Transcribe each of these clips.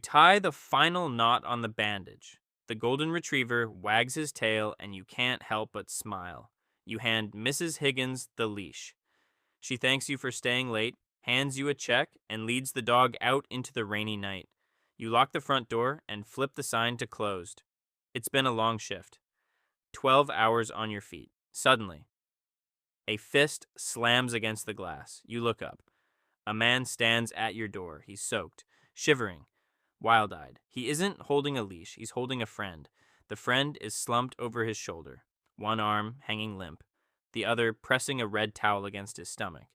tie the final knot on the bandage. The golden retriever wags his tail, and you can't help but smile. You hand Mrs. Higgins the leash. She thanks you for staying late, hands you a check, and leads the dog out into the rainy night. You lock the front door and flip the sign to closed. It's been a long shift. 12 hours on your feet. Suddenly, a fist slams against the glass. You look up. A man stands at your door. He's soaked, shivering, wild-eyed. He isn't holding a leash. He's holding a friend. The friend is slumped over his shoulder, one arm hanging limp, the other pressing a red towel against his stomach.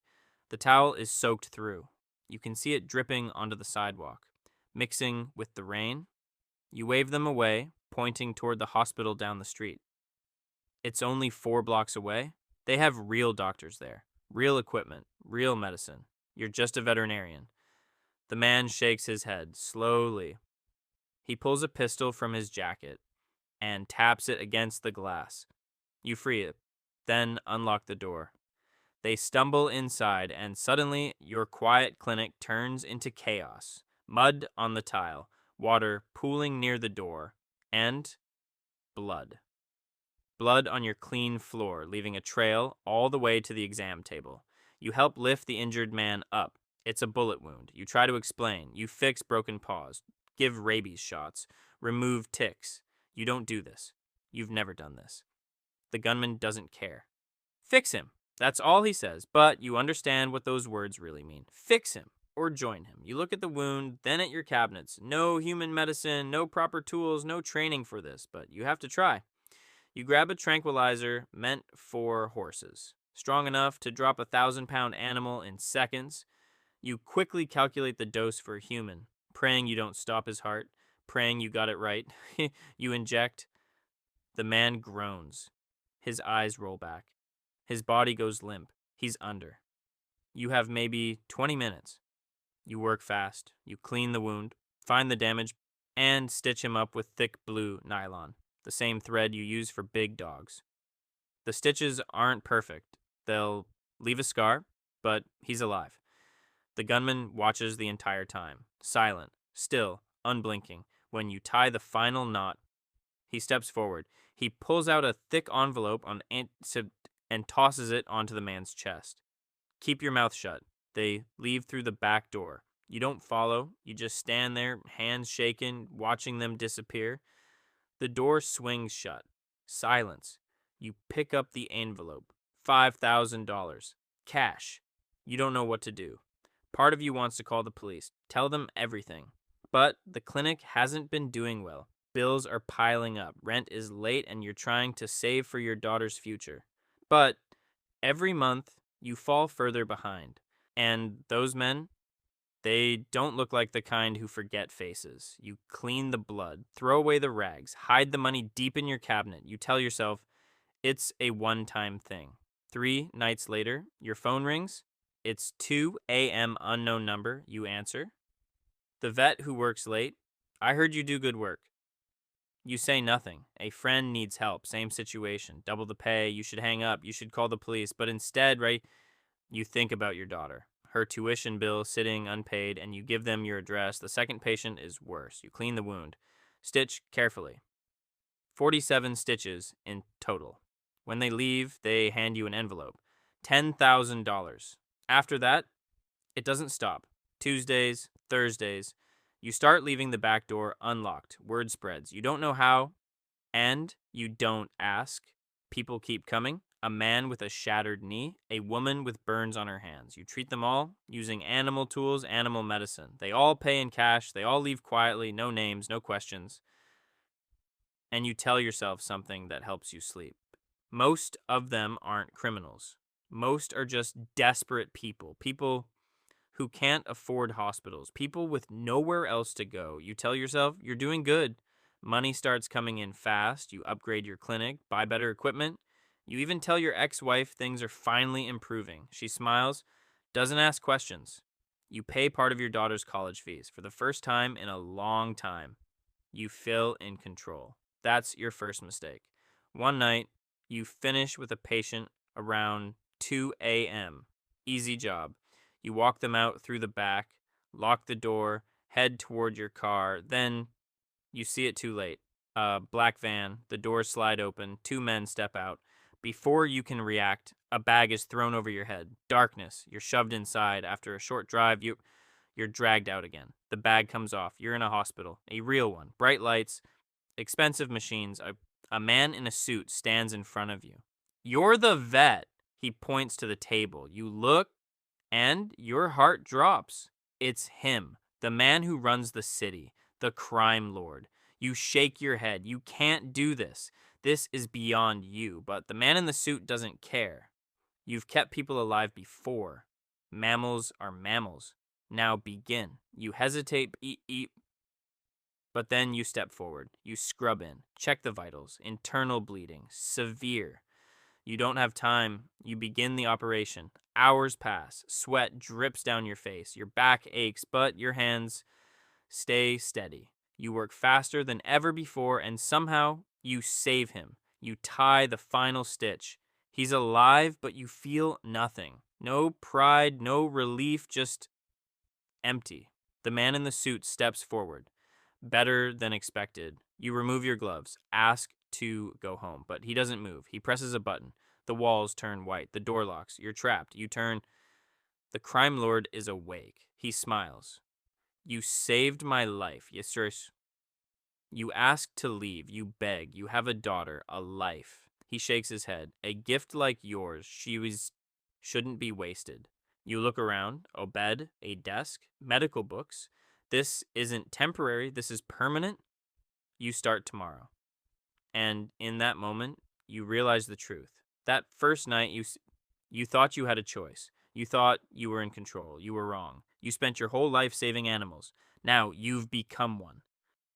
The towel is soaked through. You can see it dripping onto the sidewalk, mixing with the rain. You wave them away, pointing toward the hospital down the street. It's only 4 blocks away. They have real doctors there, real equipment, real medicine. You're just a veterinarian. The man shakes his head slowly. He pulls a pistol from his jacket and taps it against the glass. You free it, then unlock the door. They stumble inside, and suddenly your quiet clinic turns into chaos. Mud on the tile, water pooling near the door, and blood. Blood on your clean floor, leaving a trail all the way to the exam table. You help lift the injured man up. It's a bullet wound. You try to explain. You fix broken paws, give rabies shots, remove ticks. You don't do this. You've never done this. The gunman doesn't care. Fix him. That's all he says, but you understand what those words really mean. Fix him or join him. You look at the wound, then at your cabinets. No human medicine, no proper tools, no training for this, but you have to try. You grab a tranquilizer meant for horses, strong enough to drop a 1,000-pound animal in seconds. You quickly calculate the dose for a human, praying you don't stop his heart, praying you got it right. You inject. The man groans. His eyes roll back. His body goes limp. He's under. You have maybe 20 minutes. You work fast. You clean the wound, find the damage, and stitch him up with thick blue nylon, the same thread you use for big dogs. The stitches aren't perfect. They'll leave a scar, but he's alive. The gunman watches the entire time, silent, still, unblinking. When you tie the final knot, he steps forward. He pulls out a thick envelope and tosses it onto the man's chest. Keep your mouth shut. They leave through the back door. You don't follow. You just stand there, hands shaking, watching them disappear. The door swings shut. Silence. You pick up the envelope. $5,000. Cash. You don't know what to do. Part of you wants to call the police. Tell them everything. But the clinic hasn't been doing well. Bills are piling up. Rent is late, and you're trying to save for your daughter's future. But every month, you fall further behind. And those men, they don't look like the kind who forget faces. You clean the blood, throw away the rags, hide the money deep in your cabinet. You tell yourself, it's a one-time thing. 3 nights later, your phone rings. It's 2 a.m. unknown number. You answer. The vet who works late. I heard you do good work. You say nothing. A friend needs help. Same situation. Double the pay. You should hang up. You should call the police. But instead, right, you think about your daughter. Her tuition bill sitting unpaid, and you give them your address. The second patient is worse. You clean the wound. Stitch carefully. 47 stitches in total. When they leave, they hand you an envelope. $10,000. After that, it doesn't stop. Tuesdays, Thursdays, you start leaving the back door unlocked. Word spreads. You don't know how, and you don't ask. People keep coming. A man with a shattered knee, a woman with burns on her hands. You treat them all using animal tools, animal medicine. They all pay in cash. They all leave quietly. No names, no questions. And you tell yourself something that helps you sleep. Most of them aren't criminals. Most are just desperate people. People who can't afford hospitals. People with nowhere else to go. You tell yourself you're doing good. Money starts coming in fast. You upgrade your clinic, buy better equipment. You even tell your ex-wife things are finally improving. She smiles, doesn't ask questions. You pay part of your daughter's college fees. For the first time in a long time, you feel in control. That's your first mistake. One night, you finish with a patient around 2 a.m. Easy job. You walk them out through the back, lock the door, head toward your car. Then you see it too late. Black van, the doors slide open, two men step out. Before you can react, a bag is thrown over your head. Darkness, you're shoved inside. After a short drive, you're dragged out again. The bag comes off. You're in a hospital, a real one. Bright lights, expensive machines. A man in a suit stands in front of you. You're the vet. He points to the table. You look, and your heart drops. It's him, the man who runs the city, the crime lord. You shake your head. You can't do this. This is beyond you. But the man in the suit doesn't care. You've kept people alive before. Mammals are mammals. Now begin. You hesitate, but then you step forward. You scrub in. Check the vitals. Internal bleeding. Severe. You don't have time. You begin the operation. Hours pass. Sweat drips down your face. Your back aches, but your hands stay steady. You work faster than ever before, and somehow you save him. You tie the final stitch. He's alive, but you feel nothing. No pride, no relief, just empty. The man in the suit steps forward. Better than expected. You remove your gloves. Ask to go home, but he doesn't move. He presses a button. The walls turn white. The door locks. You're trapped. You turn. The crime lord is awake. He smiles. You saved my life. Yes, sir. You ask to leave. You beg. You have a daughter, a life. He shakes his head. A gift like yours, shouldn't be wasted. You look around. A bed, a desk, medical books. This isn't temporary. This is permanent. You start tomorrow. And in that moment, you realize the truth. That first night, you thought you had a choice. You thought you were in control. You were wrong. You spent your whole life saving animals. Now you've become one.